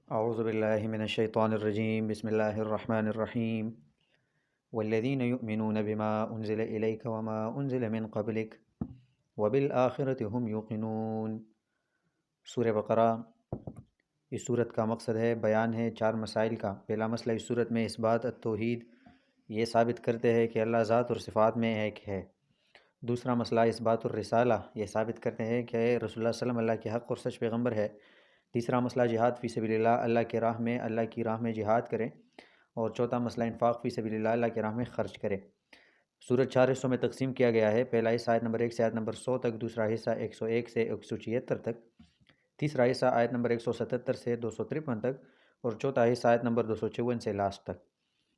اعوذ باللہ من الشیطان الرجیم بسم اللہ الرحمن الرحیم والذین یؤمنون بما انزل الیک وما انزل من قبلک وبالآخرۃ هم یوقنون۔ سورہ بقرہ، اس صورت کا مقصد بیان ہے 4 مسائل کا۔ پہلا مسئلہ اس صورت میں اثبات التوحید، یہ ثابت کرتے ہیں کہ اللہ ذات اور صفات میں ایک ہے۔ دوسرا مسئلہ اثبات الرسالہ، یہ ثابت کرتے ہیں کہ رسول اللہ صلی اللہ علیہ وسلم اللہ کے حق اور سچ پیغمبر ہے۔ تیسرا مسئلہ جہاد فی سبیل اللہ، اللہ کی راہ میں جہاد کریں۔ اور چوتھا مسئلہ انفاق فی سبیل اللہ، اللہ کی راہ میں خرچ کریں۔ سورت 4 حصوں میں تقسیم کیا گیا ہے۔ پہلا حصہ آیت نمبر 1 سے آیت نمبر 100 تک، دوسرا حصہ 101 سے 176 تک، تیسرا حصہ آیت نمبر 177 سے 253 تک، اور چوتھا حصہ آیت نمبر 254 سے لاسٹ تک۔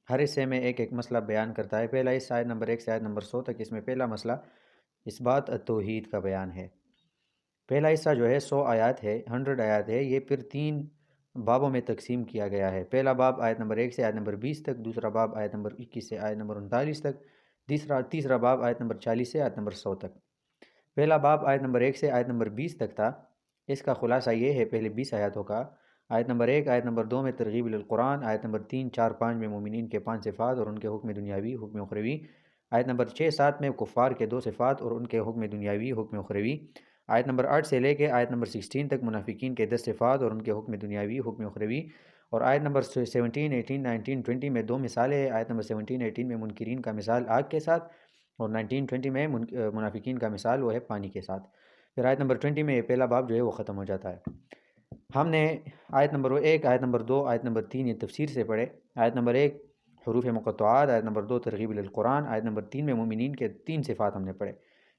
ہر حصے میں ایک ایک مسئلہ بیان کرتا ہے۔ پہلا حصہ آیت نمبر 1 سے آیت نمبر 100 تک، اس میں پہلا مسئلہ اثبات التوحید کا بیان ہے۔ پہلا حصہ جو ہے 100 آیات ہے، 100 آیات ہے۔ یہ پھر 3 بابوں میں تقسیم کیا گیا ہے۔ پہلا باب آیت نمبر 1 سے آیت نمبر 20 تک، دوسرا باب آیت نمبر 21 سے آیت نمبر 39 تک، تیسرا باب آیت نمبر 40 سے آیت نمبر 100 تک۔ پہلا باب آیت نمبر 1 سے آیت نمبر 20 تک تھا۔ اس کا خلاصہ یہ ہے پہلے 20 آیاتوں کا۔ آیت نمبر 1، آیت نمبر 2 میں ترغیب للقرآن، آیت نمبر 3، 4، 5 میں مومنین کے 5 صفات اور ان کے حکم دنیاوی، حکم اخروی، آیت نمبر 6، 7 میں کفار کے 2 صفات اور ان کے حکم دنیاوی، حکم اخروی، آیت نمبر 8 سے لے کے آیت نمبر 16 تک منافقین کے 10 صفات اور ان کے حکم دنیاوی، حکم اخروی، اور آیت نمبر 17، 18، 19، 20 میں 2 مثالیں ہیں۔ آیت نمبر 17، 18 میں منکرین کا مثال آگ کے ساتھ، اور 19، 20 میں منافقین کا مثال وہ ہے پانی کے ساتھ۔ پھر آیت نمبر 20 میں یہ پہلا باب جو ہے وہ ختم ہو جاتا ہے۔ ہم نے آیت نمبر 1، آیت نمبر 2، آیت نمبر 3 یہ تفسیر سے پڑھے۔ آیت نمبر 1 حروف مقطعات، آیت نمبر 2 ترغیب للقرآن، آیت نمبر 3 میں مومنین کے 3 صفات ہم نے پڑھے۔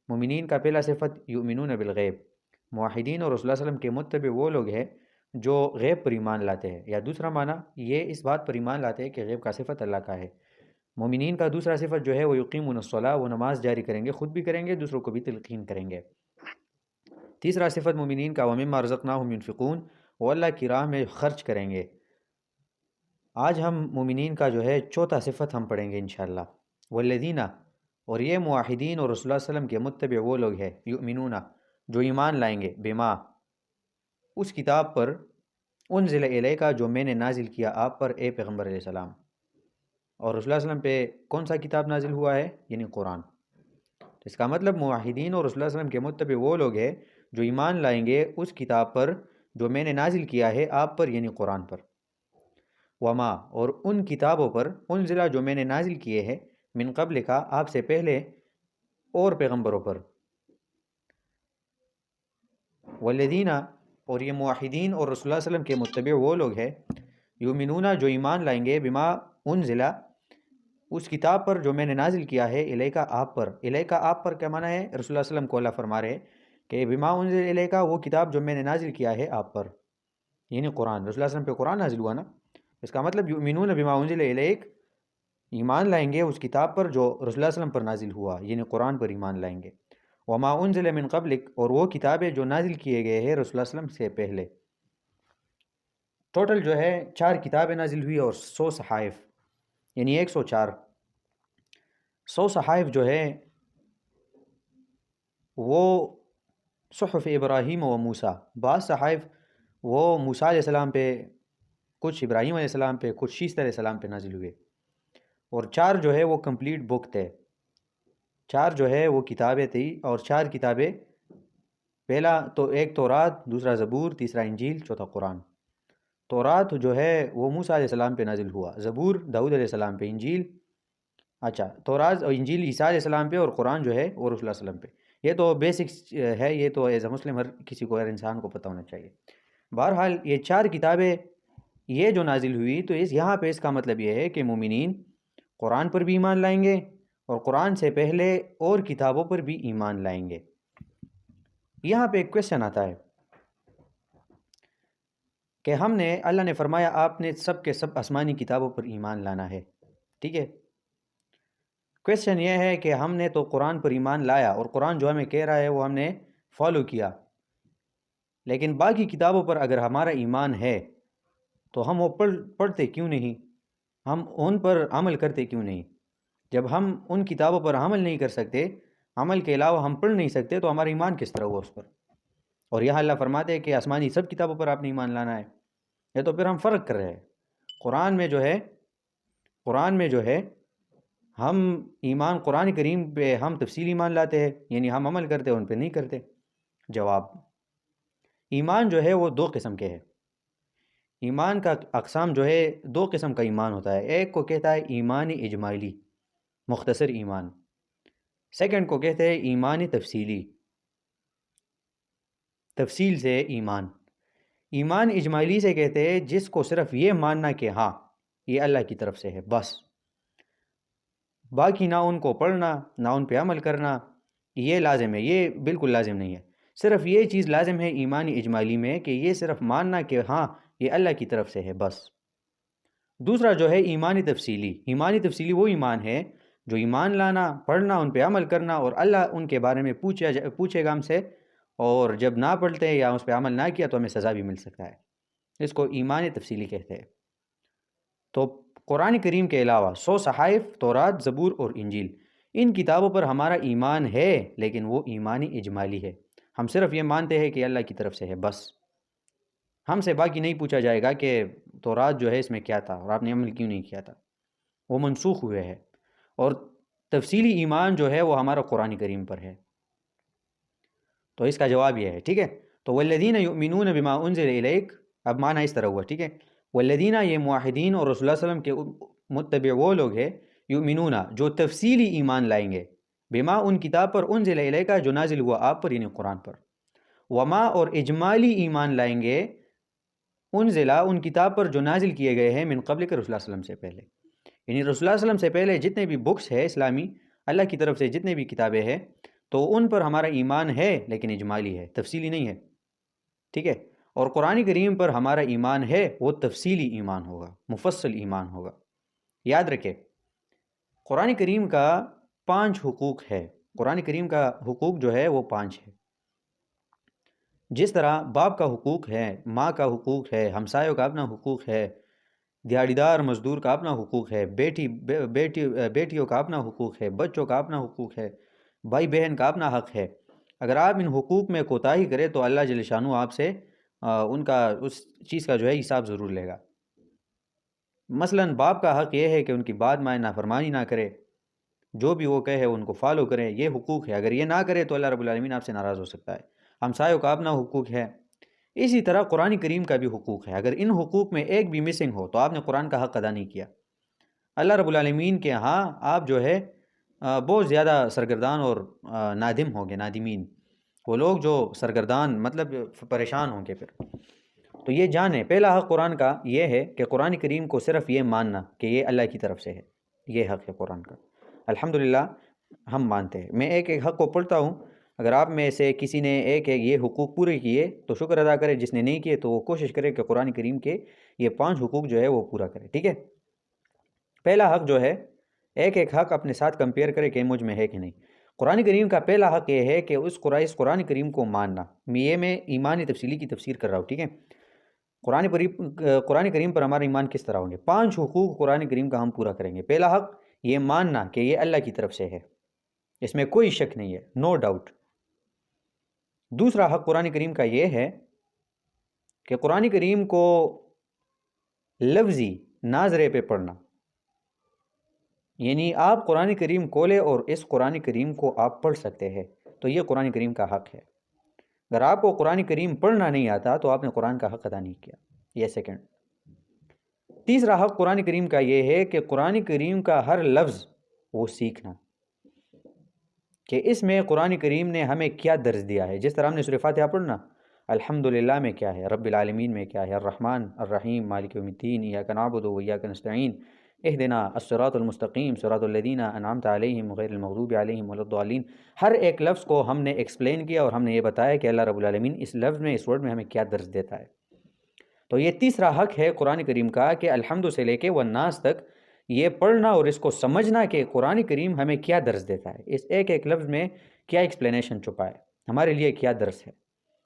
مومنین کا پہلا صفت یؤمنون بالغیب، موحدین اور رسول اللہ صلی اللہ علیہ وسلم کے متبع وہ لوگ ہیں جو غیب پر ایمان لاتے ہیں، یا دوسرا معنی یہ اس بات پر ایمان لاتے ہیں کہ غیب کا صفت اللہ کا ہے۔ مومنین کا دوسرا صفت جو ہے وہ یقیمون الصلاۃ، وہ نماز جاری کریں گے، خود بھی کریں گے، دوسروں کو بھی تلقین کریں گے۔ تیسرا صفت مومنین کا ومما رزقناہم ینفقون، وہ اللہ کی راہ میں خرچ کریں گے۔ آج ہم مومنین کا جو ہے چوتھا صفت ہم پڑھیں گے انشاءاللہ۔ والذین، اور یہ موحدین اور رسول اللہ صلی اللہ علیہ وسلم کے متبع وہ لوگ ہیں، یؤمنون جو ایمان لائیں گے، بما اس کتاب پر، انزل الیکا جو میں نے نازل کیا آپ پر اے پیغمبر علیہ السلام۔ اور رسول اللہ صلی اللہ علیہ وسلم پہ کون سا کتاب نازل ہوا ہے؟ یعنی قرآن۔ اس کا مطلب موحدین اور رسول اللہ صلی اللہ علیہ وسلم کے متبع وہ لوگ ہیں جو ایمان لائیں گے اس کتاب پر جو میں نے نازل کیا ہے آپ پر، یعنی قرآن پر۔ وما، اور ان کتابوں پر، انزلہ جو میں نے نازل کیے ہیں، من قبل کا آپ سے پہلے اور پیغمبروں پر۔ والذین، اور یہ موحدین اور رسول اللہ صلی اللہ علیہ وسلم کے متبع وہ لوگ ہیں، یؤمنون جو ایمان لائیں گے، بما انزلہ اس کتاب پر جو میں نے نازل کیا ہے، الیکا آپ پر۔ الیکا آپ پر کیا معنی ہے؟ رسول اللہ صلی اللہ علیہ وسلم کو اللہ فرما رہے کہ بما انزل الیکا وہ کتاب جو میں نے نازل کیا ہے آپ پر، یعنی قرآن۔ رسول اللہ صلی اللہ علیہ وسلم پہ قرآن نازل ہوا نا، اس کا مطلب یؤمنون بما انزل الیک، ایمان لائیں گے اس کتاب پر جو رسول اللہ صلی اللہ علیہ وسلم پر نازل ہوا، یعنی قرآن پر ایمان لائیں گے۔ وما انزل من قبلک، اور وہ کتابیں جو نازل کیے گئے ہیں رسول اللہ صلی اللہ علیہ وسلم سے پہلے۔ ٹوٹل جو ہے 4 کتابیں نازل ہوئی اور 100 صحائف، یعنی 104۔ 100 صحائف جو ہے وہ صحف ابراہیم و موسیٰ، بعض صحائف وہ موسیٰ علیہ السلام پہ، کچھ ابراہیم علیہ السلام پہ، کچھ شیس علیہ السلام پہ نازل ہوئے، اور 4 جو ہے وہ کمپلیٹ بک تھے۔ 4 جو ہے وہ کتابیں تھیں، اور 4 کتابیں، پہلا تو ایک تورات، دوسرا زبور، تیسرا انجیل، چوتھا قرآن۔ تورات جو ہے وہ موسیٰ علیہ السلام پہ نازل ہوا، زبور داؤد علیہ السلام پہ، انجیل تورات اور انجیل عیسیٰ علیہ السلام پہ، اور قرآن جو ہے وہ رسول اللہ صلی اللہ علیہ وسلم پہ۔ یہ تو بیسکس ہے، یہ تو ایز اے مسلم ہر کسی کو، ہر انسان کو پتہ ہونا چاہیے۔ بہرحال یہ 4 کتابیں یہ جو نازل ہوئی، تو یہاں پہ اس کا مطلب یہ ہے کہ مومنین قرآن پر بھی ایمان لائیں گے، اور قرآن سے پہلے اور کتابوں پر بھی ایمان لائیں گے۔ یہاں پہ ایک کویسچن آتا ہے کہ ہم نے، اللہ نے فرمایا آپ نے سب کے سب آسمانی کتابوں پر ایمان لانا ہے، ٹھیک ہے۔ کویسچن یہ ہے کہ ہم نے تو قرآن پر ایمان لایا، اور قرآن جو ہمیں کہہ رہا ہے وہ ہم نے فالو کیا، لیکن باقی کتابوں پر اگر ہمارا ایمان ہے تو ہم وہ پڑھتے کیوں نہیں؟ ہم ان پر عمل کرتے کیوں نہیں؟ جب ہم ان کتابوں پر عمل نہیں کر سکتے، عمل کے علاوہ ہم پڑھ نہیں سکتے، تو ہمارا ایمان کس طرح ہوا اس پر؟ اور یہاں اللہ فرماتے ہیں کہ آسمانی سب کتابوں پر آپ نے ایمان لانا ہے۔ یہ تو پھر ہم فرق کر رہے ہیں۔ قرآن میں جو ہے ہم ایمان قرآن کریم پہ ہم تفصیلی ایمان لاتے ہیں، یعنی ہم عمل کرتے ہیں، ان پہ نہیں کرتے۔ جواب، ایمان جو ہے وہ دو قسم کے ہے۔ ایمان کا اقسام جو ہے دو قسم کا ایمان ہوتا ہے۔ ایک کو کہتا ہے ایمان اجمالی، مختصر ایمان۔ سیکنڈ کو کہتے ہیں ایمان تفصیلی، تفصیل سے ایمان۔ ایمان اجمالی سے کہتے ہیں جس کو صرف یہ ماننا کہ ہاں یہ اللہ کی طرف سے ہے بس، باقی نہ ان کو پڑھنا نہ ان پہ عمل کرنا یہ لازم ہے، یہ بالکل لازم نہیں ہے۔ صرف یہ چیز لازم ہے ایمان اجمالی میں کہ یہ صرف ماننا کہ ہاں یہ اللہ کی طرف سے ہے بس۔ دوسرا جو ہے ایمان تفصیلی۔ ایمان تفصیلی وہ ایمان ہے جو ایمان لانا، پڑھنا، ان پہ عمل کرنا، اور اللہ ان کے بارے میں پوچھے گا ہم سے، اور جب نہ پڑھتے یا اس پہ عمل نہ کیا تو ہمیں سزا بھی مل سکتا ہے۔ اس کو ایمان تفصیلی کہتے ہیں۔ تو قرآن کریم کے علاوہ 100 صحائف، تورات، زبور اور انجیل، ان کتابوں پر ہمارا ایمان ہے، لیکن وہ ایمان اجمالی ہے۔ ہم صرف یہ مانتے ہیں کہ اللہ کی طرف سے ہے بس۔ ہم سے باقی نہیں پوچھا جائے گا کہ تورات جو ہے اس میں کیا تھا اور آپ نے عمل کیوں نہیں کیا تھا، وہ منسوخ ہوئے ہے۔ اور تفصیلی ایمان جو ہے وہ ہمارا قرآن کریم پر ہے۔ تو اس کا جواب یہ ہے، ٹھیک ہے۔ تو والذین یؤمنون بما انزل الیک، اب معنی اس طرح ہوا، ٹھیک ہے۔ والذین، یہ موحدین اور رسول اللہ علیہ وسلم کے متبع وہ لوگ ہیں، یؤمنون جو تفصیلی ایمان لائیں گے، بما ان کتاب پر، انزل الیک جو نازل ہوا آپ پر، یعنی قرآن پر، وما اور اجمالی ایمان لائیں گے، انزلہ ان کتاب پر جو نازل کیے گئے ہیں، من قبل کے رسول اللہ علیہ وسلم سے پہلے، یعنی رسول اللہ علیہ وسلم سے پہلے جتنے بھی بکس ہے اسلامی اللہ کی طرف سے، جتنے بھی کتابیں ہیں، تو ان پر ہمارا ایمان ہے لیکن اجمالی ہے، تفصیلی نہیں ہے، ٹھیک ہے۔ اور قرآن کریم پر ہمارا ایمان ہے، وہ تفصیلی ایمان ہوگا، مفصل ایمان ہوگا۔ یاد رکھے قرآن کریم کا 5 حقوق ہے۔ قرآن کریم کا حقوق جو ہے وہ 5 ہے۔ جس طرح باپ کا حقوق ہے، ماں کا حقوق ہے، ہمسایوں کا اپنا حقوق ہے، دیہڑی دار مزدور کا اپنا حقوق ہے، بیٹیوں کا اپنا حقوق ہے، بچوں کا اپنا حقوق ہے، بھائی بہن کا اپنا حق ہے۔ اگر آپ ان حقوق میں کوتاہی کرے تو اللہ جل شانہ آپ سے ان کا اس چیز کا جو ہے حساب ضرور لے گا۔ مثلا باپ کا حق یہ ہے کہ ان کی بات مائے، نافرمانی نہ کرے، جو بھی وہ کہے ان کو فالو کرے، یہ حقوق ہے۔ اگر یہ نہ کرے تو اللہ رب العالمین آپ سے ناراض ہو سکتا ہے۔ ہمسایوں کا اپنا حقوق ہے۔ اسی طرح قرآن کریم کا بھی حقوق ہے۔ اگر ان حقوق میں ایک بھی مسنگ ہو تو آپ نے قرآن کا حق ادا نہیں کیا۔ اللہ رب العالمین کے ہاں آپ جو ہے بہت زیادہ سرگردان اور نادم ہوں گے، نادمین، وہ لوگ جو سرگردان مطلب پریشان ہوں گے پھر۔ تو یہ جانیں، پہلا حق قرآن کا یہ ہے کہ قرآن کریم کو صرف یہ ماننا کہ یہ اللہ کی طرف سے ہے، یہ حق ہے قرآن کا۔ الحمدللہ ہم مانتے ہیں۔ میں ایک ایک حق کو پڑھتا ہوں، اگر آپ میں سے کسی نے ایک ایک یہ حقوق پورے کیے تو شکر ادا کرے، جس نے نہیں کیے تو وہ کوشش کرے کہ قرآن کریم کے یہ 5 حقوق جو ہے وہ پورا کرے، ٹھیک ہے۔ پہلا حق جو ہے، ایک ایک حق اپنے ساتھ کمپیئر کرے کہ مجھ میں ہے کہ نہیں۔ قرآن کریم کا پہلا حق یہ ہے کہ اس قرآن کریم کو ماننا۔ میں ایمان تفصیلی کی تفسیر کر رہا ہوں، ٹھیک ہے۔ قرآن کریم پر ہمارا ایمان کس طرح ہوں گے؟ 5 حقوق قرآن کریم کا ہم پورا کریں گے۔ پہلا حق یہ ماننا کہ یہ اللہ کی طرف سے ہے، اس میں کوئی شک نہیں ہے، نو ڈاؤٹ۔ دوسرا حق قرآن کریم کا یہ ہے کہ قرآن کریم کو لفظی ناظرے پہ پڑھنا، یعنی آپ قرآن کریم کھولے اور اس قرآن کریم کو آپ پڑھ سکتے ہیں، تو یہ قرآن کریم کا حق ہے۔ اگر آپ کو قرآن کریم پڑھنا نہیں آتا تو آپ نے قرآن کا حق ادا نہیں کیا، یہ سیکنڈ۔ تیسرا حق قرآن کریم کا یہ ہے کہ قرآن کریم کا ہر لفظ وہ سیکھنا، کہ اس میں قرآن کریم نے ہمیں کیا درس دیا ہے۔ جس طرح ہم نے سورہ فاتحہ پڑھنا، الحمدللہ میں کیا ہے، رب العالمین میں کیا ہے، الرحمن الرحیم مالک یوم الدین، ایاک نعبد و ایاک نستعین، اہدنا الصراط المستقیم صراط الذین انعمت علیہم غیر المغضوب علیہم ولا الضالین۔ ہر ایک لفظ کو ہم نے ایکسپلین کیا اور ہم نے یہ بتایا کہ اللہ رب العالمین اس لفظ میں، اس ورڈ میں ہمیں کیا درس دیتا ہے۔ تو یہ تیسرا حق ہے قرآن کریم کا کہ الحمد سے لے کے والناس تک یہ پڑھنا اور اس کو سمجھنا کہ قرآن کریم ہمیں کیا درس دیتا ہے، اس ایک ایک لفظ میں کیا ایکسپلینیشن چھپا ہے، ہمارے لیے کیا درس ہے۔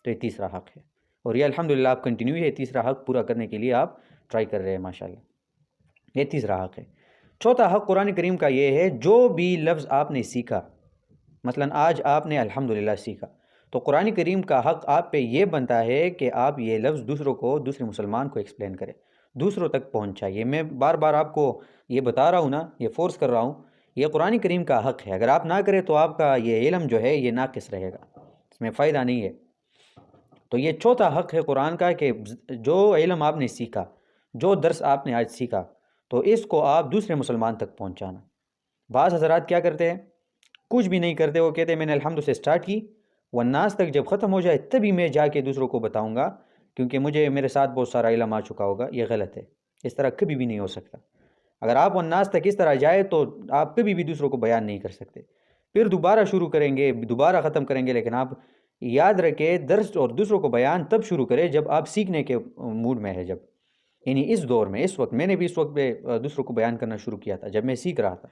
تو یہ تیسرا حق ہے، اور یہ الحمدللہ آپ کنٹینیو ہے تیسرا حق پورا کرنے کے لیے آپ ٹرائی کر رہے ہیں، ماشاءاللہ۔ یہ تیسرا حق ہے۔ چوتھا حق قرآن کریم کا یہ ہے جو بھی لفظ آپ نے سیکھا، مثلا آج آپ نے الحمدللہ سیکھا، تو قرآن کریم کا حق آپ پہ یہ بنتا ہے کہ آپ یہ لفظ دوسرے مسلمان کو ایکسپلین کریں، دوسروں تک پہنچائیے۔ میں بار بار آپ کو یہ بتا رہا ہوں نا، یہ فورس کر رہا ہوں، یہ قرآن کریم کا حق ہے، اگر آپ نہ کریں تو آپ کا یہ علم جو ہے یہ ناقص رہے گا، اس میں فائدہ نہیں ہے۔ تو یہ چوتھا حق ہے قرآن کا کہ جو علم آپ نے سیکھا، جو درس آپ نے آج سیکھا، تو اس کو آپ دوسرے مسلمان تک پہنچانا۔ بعض حضرات کیا کرتے ہیں، کچھ بھی نہیں کرتے، وہ کہتے ہیں میں نے الحمد سے سٹارٹ کی، والناس تک جب ختم ہو جائے تبھی میں جا کے دوسروں کو بتاؤں گا، کیونکہ میرے ساتھ بہت سارا علم آ چکا ہوگا۔ یہ غلط ہے، اس طرح کبھی بھی نہیں ہو سکتا۔ اگر آپ والناس تک اس طرح جائے تو آپ کبھی بھی دوسروں کو بیان نہیں کر سکتے، پھر دوبارہ شروع کریں گے، دوبارہ ختم کریں گے، لیکن آپ یاد رکھیں درس اور دوسروں کو بیان تب شروع کریں جب آپ سیکھنے کے موڈ میں ہے، جب یعنی اس دور میں، اس وقت میں نے بھی اس وقت پہ دوسروں کو بیان کرنا شروع کیا تھا جب میں سیکھ رہا تھا۔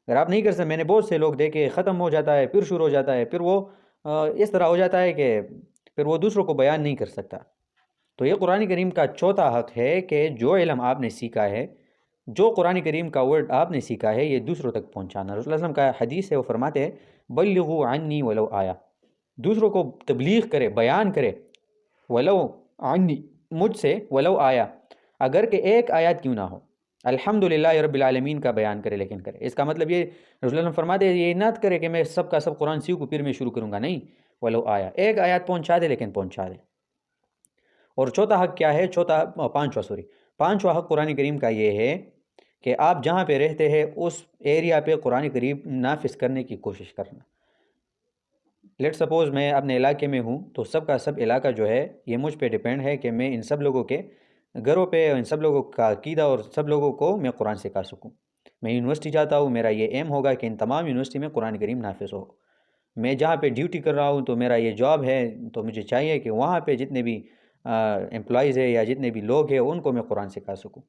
اگر آپ نہیں کر سکتے، میں نے بہت سے لوگ دیکھے ختم ہو جاتا ہے پھر شروع ہو جاتا ہے، پھر وہ اس طرح ہو جاتا ہے کہ پھر وہ دوسروں کو بیان نہیں کر سکتا۔ تو یہ قرآن کریم کا چوتھا حق ہے کہ جو علم آپ نے سیکھا ہے، جو قرآن کریم کا ورڈ آپ نے سیکھا ہے، یہ دوسروں تک پہنچانا۔ رسول اللہ صلی اللہ علیہ وسلم کا حدیث ہے، وہ فرماتے ہیں بلغوا عنی ولو آیا، دوسروں کو تبلیغ کرے، بیان کرے، ولو عنی، مجھ سے، ولو آیا، اگر کہ ایک آیات کیوں نہ ہو، الحمدللہ رب العالمین کا بیان کرے، لیکن کرے۔ اس کا مطلب یہ رسول اللہ صلی اللہ علیہ وسلم فرماتے ہیں یہ نہ کرے کہ میں سب کا سب قرآن سیکھوں پھر میں شروع کروں گا، نہیں، ولو آیا، ایک آیات پہنچا دے لیکن پہنچا دے۔ اور چوتھا حق کیا ہے؟ پانچواں حق قرآن کریم کا یہ ہے کہ آپ جہاں پہ رہتے ہیں اس ایریا پہ قرآن کریم نافذ کرنے کی کوشش کرنا۔ لیٹ سپوز میں اپنے علاقے میں ہوں تو سب کا سب علاقہ جو ہے یہ مجھ پہ ڈیپینڈ ہے کہ میں ان سب لوگوں کے گھروں پہ، ان سب لوگوں کا عقیدہ اور سب لوگوں کو میں قرآن سکھا سکوں۔ میں یونیورسٹی جاتا ہوں، میرا یہ ایم ہوگا کہ ان تمام یونیورسٹی میں قرآن کریم نافذ ہو۔ میں جہاں پہ ڈیوٹی کر رہا ہوں تو میرا یہ جاب ہے، تو مجھے چاہیے کہ وہاں پہ جتنے بھی امپلائیز ہے یا جتنے بھی لوگ ہیں ان کو میں قرآن سکھا سکوں۔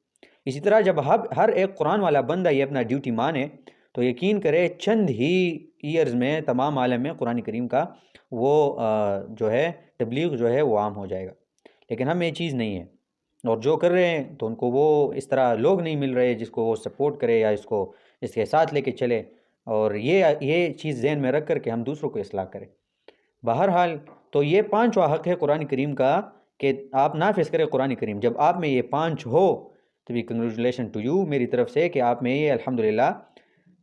اسی طرح جب ہر ایک قرآن والا بندہ یہ اپنا ڈیوٹی مانے تو یقین کرے چند ہی ایئرز میں تمام عالم میں قرآن کریم کا وہ جو ہے تبلیغ جو ہے وہ عام ہو جائے گا۔ لیکن ہم یہ چیز نہیں ہے، اور جو کر رہے ہیں تو ان کو وہ اس طرح لوگ نہیں مل رہے جس کو وہ سپورٹ کرے یا اس کے ساتھ لے کے چلے، اور یہ چیز ذہن میں رکھ کر کہ ہم دوسروں کو اصلاح کریں۔ بہرحال تو یہ پانچواں حق ہے قرآن کریم کا کہ آپ نافذ کریں قرآن کریم۔ جب آپ میں یہ پانچ ہو تو بھی کنگریچولیشن ٹو یو میری طرف سے کہ آپ میں یہ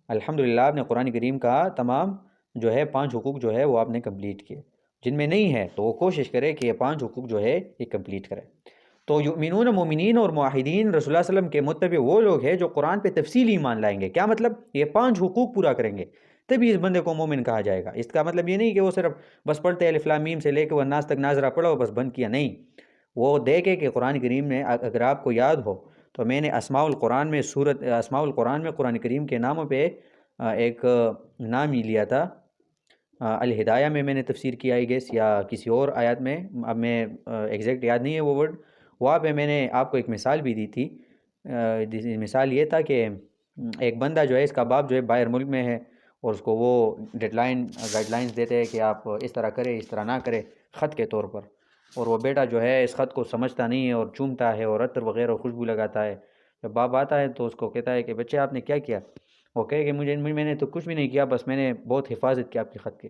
الحمدللہ آپ نے قرآن کریم کا تمام جو ہے 5 حقوق جو ہے وہ آپ نے کمپلیٹ کیے۔ جن میں نہیں ہے تو وہ کوشش کرے کہ یہ 5 حقوق جو ہے یہ کمپلیٹ کرے۔ تو یؤمنون، مومنین اور موحدین رسول اللہ صلی اللہ علیہ وسلم کے متبع وہ لوگ ہیں جو قرآن پہ تفصیلی ایمان لائیں گے۔ کیا مطلب؟ یہ 5 حقوق پورا کریں گے تبھی اس بندے کو مومن کہا جائے گا۔ اس کا مطلب یہ نہیں کہ وہ صرف بس پڑھتے الف لام میم سے لے کے والناس تک ناظرہ پڑھو بس بند کیا، نہیں، وہ دیکھے کہ قرآن کریم میں اگر آپ کو یاد ہو تو میں نے اسماء القرآن میں قرآن کریم کے ناموں پہ ایک نام ہی لیا تھا، الہدایہ میں نے تفسیر کیا ہے گیس، یا کسی اور آیات میں، اب میں ایگزیکٹ یاد نہیں ہے وہ ورڈ، وہاں پہ میں نے آپ کو ایک مثال بھی دی تھی۔ مثال یہ تھا کہ ایک بندہ جو ہے اس کا باپ جو ہے باہر ملک میں ہے، اور اس کو وہ گائیڈ لائنز دیتے ہیں کہ آپ اس طرح کرے، اس طرح نہ کرے، خط کے طور پر، اور وہ بیٹا جو ہے اس خط کو سمجھتا نہیں ہے اور چومتا ہے اور عطر وغیرہ خوشبو لگاتا ہے۔ جب باپ آتا ہے تو اس کو کہتا ہے کہ بچے آپ نے کیا کیا؟ وہ کہے کہ میں نے تو کچھ بھی نہیں کیا، بس میں نے بہت حفاظت کی آپ کے خط کے۔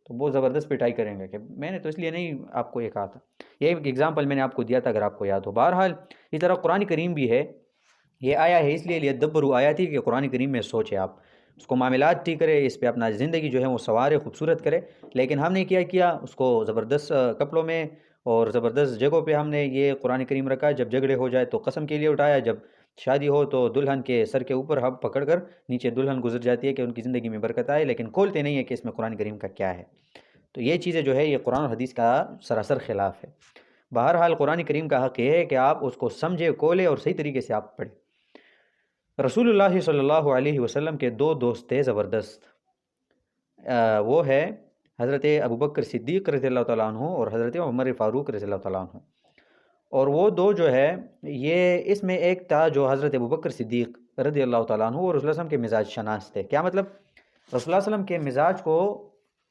تو بہت زبردست پٹائی کریں گے کہ میں نے تو اس لیے نہیں آپ کو یہ کہا تھا۔ یہ ایک ایگزامپل میں نے آپ کو دیا تھا اگر آپ کو یاد ہو۔ بہرحال اس طرح قرآن کریم بھی ہے، یہ آیا ہے اس لیے لیدبروا آیاتہ کہ قرآن کریم میں سوچے، آپ اس کو معاملات ٹھیک کرے، اس پہ اپنا زندگی جو ہے وہ سوارے، خوبصورت کرے۔ لیکن ہم نے کیا اس کو زبردست کپڑوں میں اور زبردست جگہوں پہ ہم نے یہ قرآن کریم رکھا، جب جھگڑے ہو جائے تو قسم کے لیے اٹھایا، جب شادی ہو تو دلہن کے سر کے اوپر ہم پکڑ کر نیچے دلہن گزر جاتی ہے کہ ان کی زندگی میں برکت آئے، لیکن کھولتے نہیں ہے کہ اس میں قرآن کریم کا کیا ہے۔ تو یہ چیزیں جو ہے یہ قرآن اور حدیث کا سراسر خلاف ہے۔ بہرحال قرآن کریم کا حق یہ ہے کہ آپ اس کو سمجھے، کھولے اور صحیح طریقے سے آپ پڑھیں۔ رسول اللہ صلی اللہ علیہ وسلم کے 2 دوست تھے زبردست، وہ ہے حضرت ابوبکر صدیق رضی اللہ تعالیٰ عنہ اور حضرت عمر فاروق رضی اللہ تعالیٰ عنہ۔ اور وہ 2 جو ہے یہ اس میں ایک تھا جو حضرت ابوبکر صدیق رضی اللہ تعالیٰ عنہ اور رسول اللہ صلی اللہ علیہ وسلم کے مزاج شناس تھے۔ کیا مطلب؟ رسول اللہ صلی اللہ علیہ وسلم کے مزاج کو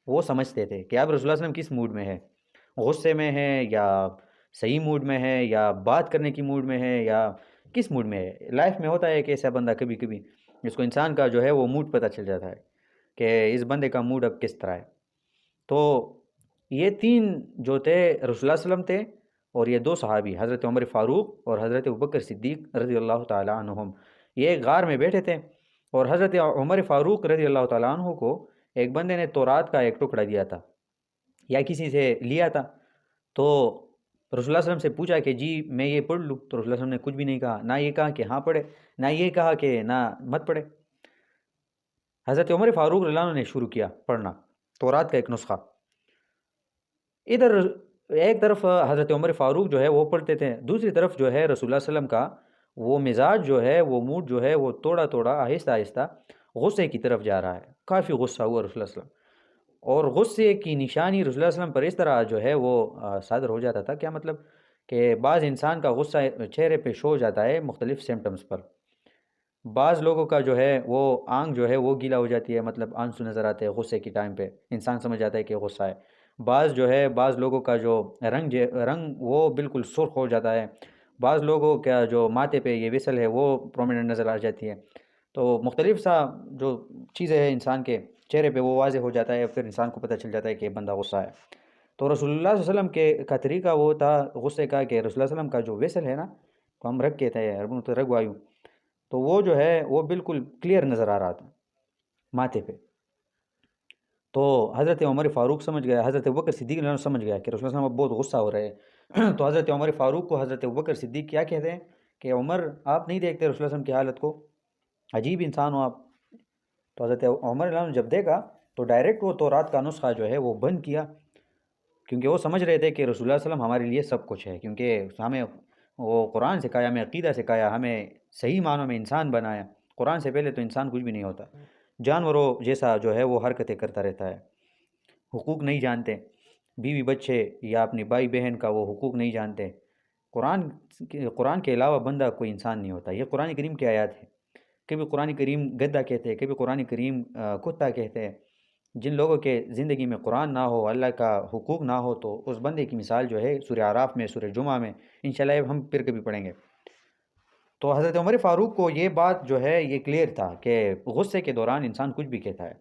وہ سمجھتے تھے کہ اب رسول اللہ صلی اللہ علیہ وسلم کس موڈ میں ہے، غصے میں ہے یا صحیح موڈ میں ہے یا بات کرنے کی موڈ میں ہے یا کس موڈ میں ہے۔ لائف میں ہوتا ہے کہ ایسا بندہ کبھی کبھی جس کو انسان کا جو ہے وہ موڈ پتہ چل جاتا ہے کہ اس بندے کا موڈ اب کس طرح ہے۔ تو یہ تین جو تھے رسول اللہ صلی اللہ علیہ وسلم تھے، اور یہ دو صحابی حضرت عمر فاروق اور حضرت ابوبکر صدیق رضی اللہ تعالیٰ عنہم، یہ ایک غار میں بیٹھے تھے، اور حضرت عمر فاروق رضی اللہ تعالیٰ عنہ کو ایک بندے نے تورات کا ایک ٹکڑا دیا تھا یا کسی سے لیا تھا، تو رسول اللہ صلی اللہ علیہ وسلم سے پوچھا کہ جی میں یہ پڑھ لوں، تو رسول اللہ صلی اللہ علیہ وسلم نے کچھ بھی نہیں کہا، نہ یہ کہا کہ ہاں پڑھے، نہ یہ کہا کہ نہ مت پڑھے۔ حضرت عمر فاروق رضی اللہ عنہ نے شروع کیا پڑھنا تورات کا ایک نسخہ۔ ادھر ایک طرف حضرت عمر فاروق جو ہے وہ پڑھتے تھے، دوسری طرف جو ہے رسول اللہ صلی اللہ علیہ وسلم کا وہ مزاج جو ہے، وہ موڈ جو ہے، وہ توڑا توڑا آہستہ آہستہ غصے کی طرف جا رہا ہے، کافی غصہ ہوا رسول اللہ صلی اللہ علیہ وسلم، اور غصے کی نشانی رسول اللہ صلی اللہ علیہ وسلم پر اس طرح جو ہے وہ صادر ہو جاتا تھا، کیا مطلب کہ بعض انسان کا غصہ چہرے پہ شو ہو جاتا ہے مختلف سمٹمز پر، بعض لوگوں کا جو ہے وہ آنکھ جو ہے وہ گیلا ہو جاتی ہے، مطلب آنسو نظر آتے ہیں غصے کے ٹائم پہ، انسان سمجھ جاتا ہے کہ غصہ ہے، بعض جو ہے بعض لوگوں کا جو رنگ وہ بالکل سرخ ہو جاتا ہے، بعض لوگوں کا جو ماتھے پہ یہ وسل ہے وہ پرومیننٹ نظر آ جاتی ہے، تو مختلف سا جو چیزیں ہیں انسان کے چہرے پہ وہ واضح ہو جاتا ہے، پھر انسان کو پتہ چل جاتا ہے کہ یہ بندہ غصہ ہے۔ تو رسول اللہ صلی اللہ علیہ وسلم کا طریقہ وہ تھا غصے کا کہ رسول اللہ صلی اللہ علیہ وسلم کا جو ویسل ہے نا، تو ہم رگ کہتے ہیں، تو رگ وایو، تو وہ جو ہے وہ بالکل کلیئر نظر آ رہا تھا ماتھے پہ۔ تو حضرت عمر فاروق سمجھ گیا، حضرت ابوبکر صدیق نے سمجھ گیا کہ رسول اللہ صلی اللہ علیہ وسلم اب بہت غصہ ہو رہے ہیں، تو حضرت عمر فاروق کو حضرت ابوبکر صدیق کیا کہتے ہیں کہ عمر آپ نہیں دیکھتے رسول اللہ علیہ وسلم کی حالت کو، عجیب انسان ہو آپ۔ تو حضرت عمر نے جب دیکھا تو ڈائریکٹ وہ تورات کا نسخہ جو ہے وہ بند کیا، کیونکہ وہ سمجھ رہے تھے کہ رسول اللہ صلی اللہ علیہ وسلم ہمارے لیے سب کچھ ہے، کیونکہ ہمیں وہ قرآن سکھایا، ہمیں عقیدہ سکھایا، ہمیں صحیح معنوں میں انسان بنایا۔ قرآن سے پہلے تو انسان کچھ بھی نہیں ہوتا، جانوروں جیسا جو ہے وہ حرکتیں کرتا رہتا ہے، حقوق نہیں جانتے، بیوی بچے یا اپنی بھائی بہن کا وہ حقوق نہیں جانتے۔ قرآن کے علاوہ بندہ کوئی انسان نہیں ہوتا۔ یہ قرآن کریم کی آیات ہے، کبھی قرآن کریم گدھا کہتے ہیں، کبھی قرآن کریم کتا کہتے ہیں۔ جن لوگوں کے زندگی میں قرآن نہ ہو، اللہ کا حقوق نہ ہو، تو اس بندے کی مثال جو ہے سورہ اعراف میں، سورہ جمعہ میں انشاءاللہ ہم پھر کبھی پڑھیں گے۔ تو حضرت عمر فاروق کو یہ بات جو ہے یہ کلیئر تھا کہ غصے کے دوران انسان کچھ بھی کہتا ہے،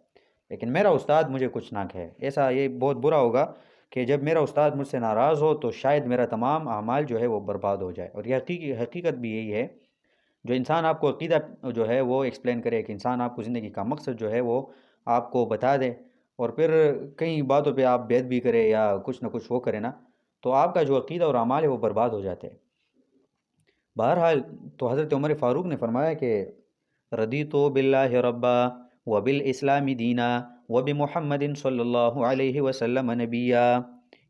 لیکن میرا استاد مجھے کچھ نہ کہے، ایسا یہ بہت برا ہوگا کہ جب میرا استاد مجھ سے ناراض ہو تو شاید میرا تمام اعمال جو ہے وہ برباد ہو جائے۔ اور یہ حقیقت بھی یہی ہے، جو انسان آپ کو عقیدہ جو ہے وہ ایکسپلین کرے، کہ انسان آپ کو زندگی کا مقصد جو ہے وہ آپ کو بتا دے، اور پھر کئی باتوں پہ آپ بیعت بھی کرے یا کچھ نہ کچھ وہ کرے نا، تو آپ کا جو عقیدہ اور اعمال ہے وہ برباد ہو جاتے ہیں۔ بہرحال تو حضرت عمر فاروق نے فرمایا کہ رضیت باللہ ربا وبالاسلام دینا وبمحمد صلی اللہ علیہ وسلم نبیا،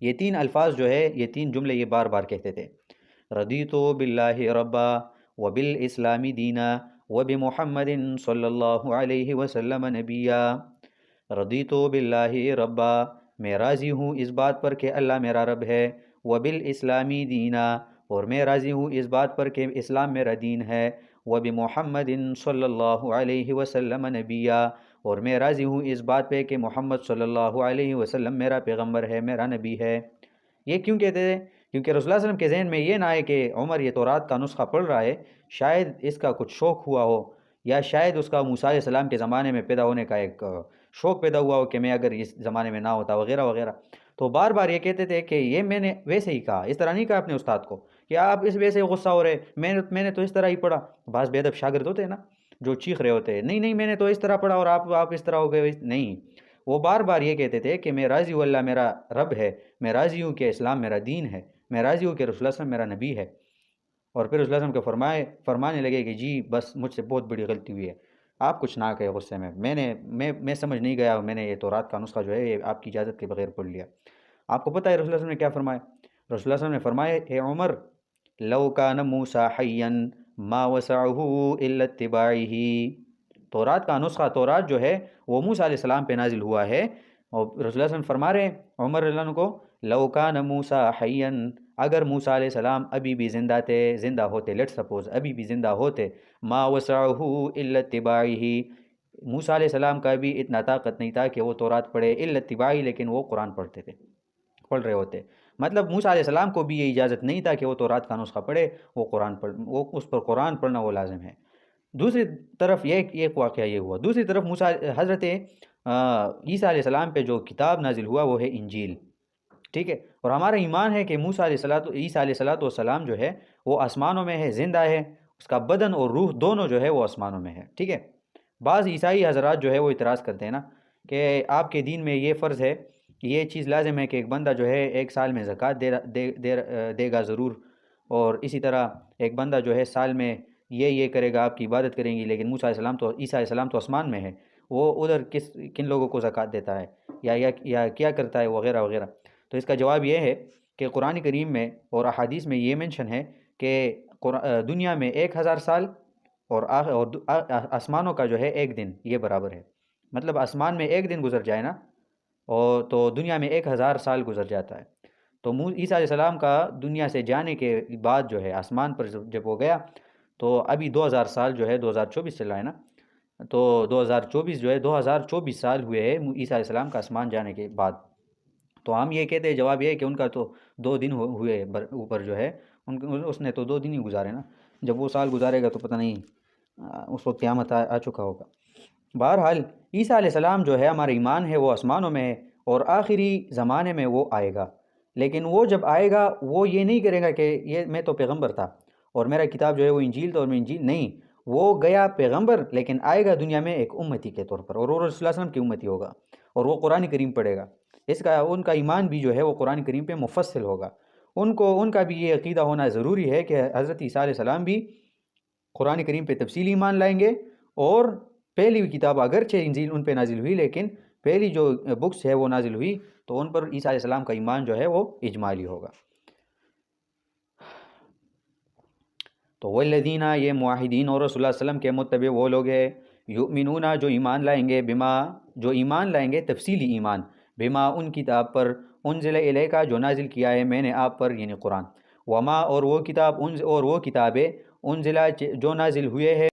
یہ تین الفاظ جو ہے، یہ تین جملے یہ بار بار کہتے تھے، رضیت باللہ ربا وبالاسلام دینا وبمحمد صلی اللہ علیہ وسلم نبیا۔ رضیت باللہ ربا، میں راضی ہوں اس بات پر کہ اللہ میرا رب ہے، وبالاسلامی دینا، اور میں راضی ہوں اس بات پر کہ اسلام میرا دین ہے، وبمحمد صلی اللہ علیہ وسلم نبیا، اور میں راضی ہوں اس بات پہ کہ محمد صلی اللہ علیہ وسلم میرا پیغمبر ہے، میرا نبی ہے۔ یہ کیوں کہتے تھے؟ کیونکہ رسول اللہ صلی اللہ علیہ وسلم کے ذہن میں یہ نہ آئے کہ عمر یہ تورات کا نسخہ پڑھ رہا ہے، شاید اس کا کچھ شوق ہوا ہو، یا شاید اس کا موسیٰ علیہ السلام کے زمانے میں پیدا ہونے کا ایک شوق پیدا ہوا ہو کہ میں اگر اس زمانے میں نہ ہوتا وغیرہ وغیرہ۔ تو بار بار یہ کہتے تھے کہ یہ میں نے ویسے ہی کہا، اس طرح نہیں کہا اپنے استاد کو کہ آپ اس ویسے غصہ ہو رہے، میں نے تو اس طرح ہی پڑھا۔ بعض بے ادب شاگرد ہوتے ہیں نا جو چیخ رہے ہوتے ہیں، نہیں میں نے تو اس طرح پڑھا اور آپ اس طرح ہو گئے، نہیں، وہ بار بار یہ کہتے تھے کہ میں راضی ہوں اللہ میرا رب ہے، میں راضی ہوں کہ اسلام میرا دین ہے، میں راضی ہوں کہ رسول اللہ صلی اللہ علیہ وسلم میرا نبی ہے۔ اور پھر رسول اللہ صلی اللہ علیہ وسلم کو فرمانے لگے کہ جی بس مجھ سے بہت بڑی غلطی ہوئی ہے، آپ کچھ نہ کہے غصے میں، میں سمجھ نہیں گیا، میں نے یہ تورات کا نسخہ جو ہے یہ آپ کی اجازت کے بغیر پڑھ لیا۔ آپ کو پتہ ہے رسول اللہ صلی اللہ علیہ وسلم نے کیا فرمایا؟ رسول اللہ صلی اللہ علیہ وسلم نے فرمایا، اے عمر لو کان موسیٰ حیا ما وسعہ الا اتباعہ، تورات کا نسخہ، تورات جو ہے وہ موسیٰ علیہ السلام پہ نازل ہوا ہے، اور رسول اللہ صلی اللہ علیہ وسلم فرما رہے ہیں عمر رضی اللہ عنہ کو، لو کان موسیٰ حیا، اگر موسیٰ علیہ السلام ابھی بھی زندہ ہوتے، لیٹ سپوز ابھی بھی زندہ ہوتے، ما وسعہ الا اتباعہ، موسیٰ علیہ السلام کا بھی اتنا طاقت نہیں تھا کہ وہ تورات پڑھے، الا اتباعہ، لیکن وہ قرآن پڑھ رہے ہوتے، مطلب موسیٰ علیہ السلام کو بھی یہ اجازت نہیں تھا کہ وہ تورات کا نسخہ پڑھے، وہ اس پر قرآن پڑھنا وہ لازم ہے۔ دوسری طرف یہ ایک واقعہ یہ ہوا، دوسری طرف حضرت عیسیٰ علیہ السلام پہ جو کتاب نازل ہوا وہ ہے انجیل، ٹھیک ہے، اور ہمارا ایمان ہے کہ عیسیٰ علیہ السلام جو ہے وہ آسمانوں میں ہے، زندہ ہے، اس کا بدن اور روح دونوں جو ہے وہ آسمانوں میں ہے، ٹھیک ہے۔ بعض عیسائی حضرات جو ہے وہ اعتراض کرتے ہیں نا کہ آپ کے دین میں یہ فرض ہے، یہ چیز لازم ہے کہ ایک بندہ جو ہے 1 سال میں زکوٰۃ دے گا ضرور، اور اسی طرح ایک بندہ جو ہے سال میں یہ کرے گا، آپ کی عبادت کریں گی، لیکن عیسیٰ علیہ السلام تو آسمان میں ہے، وہ ادھر کن لوگوں کو زکوٰۃ دیتا ہے یا کیا کرتا ہے وغیرہ وغیرہ۔ تو اس کا جواب یہ ہے کہ قرآن کریم میں اور احادیث میں یہ مینشن ہے کہ دنیا میں 1000 سال اور آسمانوں کا جو ہے 1 دن یہ برابر ہے، مطلب آسمان میں 1 دن گزر جائے نا، اور تو دنیا میں 1000 سال گزر جاتا ہے۔ تو عیسیٰ علیہ السلام کا دنیا سے جانے کے بعد جو ہے آسمان پر جب وہ گیا تو ابھی 2000 سال جو ہے 2024 چل رہا ہے نا، تو 2024 جو ہے 2024 سال ہوئے ہیں عیسیٰ علیہ السلام کا آسمان جانے کے بعد۔ تو ہم یہ کہتے ہیں، جواب یہ ہے کہ ان کا تو 2 دن ہوئے اوپر جو ہے، اس نے تو 2 دن ہی گزارے نا، جب وہ سال گزارے گا تو پتہ نہیں اس وقت قیامت آ چکا ہوگا۔ بہرحال عیسیٰ علیہ السلام جو ہے ہمارا ایمان ہے وہ آسمانوں میں ہے، اور آخری زمانے میں وہ آئے گا، لیکن وہ جب آئے گا وہ یہ نہیں کرے گا کہ یہ میں تو پیغمبر تھا اور میرا کتاب جو ہے وہ انجیل تھا اور میں انجیل نہیں، وہ گیا پیغمبر لیکن آئے گا دنیا میں ایک امتی کے طور پر، اور وہ رسول اللہ علیہ وسلم کی امتی ہوگا، اور وہ قرآن کریم پڑھے گا۔ ان کا ایمان بھی جو ہے وہ قرآن کریم پہ مفصل ہوگا، ان کا بھی یہ عقیدہ ہونا ضروری ہے کہ حضرت عیسیٰ علیہ السلام بھی قرآن کریم پہ تفصیلی ایمان لائیں گے، اور پہلی کتاب اگرچہ انجیل ان پہ نازل ہوئی لیکن پہلی جو بکس ہے وہ نازل ہوئی تو ان پر عیسیٰ علیہ السلام کا ایمان جو ہے وہ اجمالی ہوگا۔ تو والذین، یہ معاہدین اور رسول اللہ علیہ وسلم کے متبع وہ لوگ ہیں، یؤمنون جو ایمان لائیں گے، جو ایمان لائیں گے تفصیلی ایمان، بما ان کتاب پر، انزل الیکا جو نازل کیا ہے میں نے آپ پر یعنی قرآن، وما اور وہ کتابیں انزلہ جو نازل ہوئے ہیں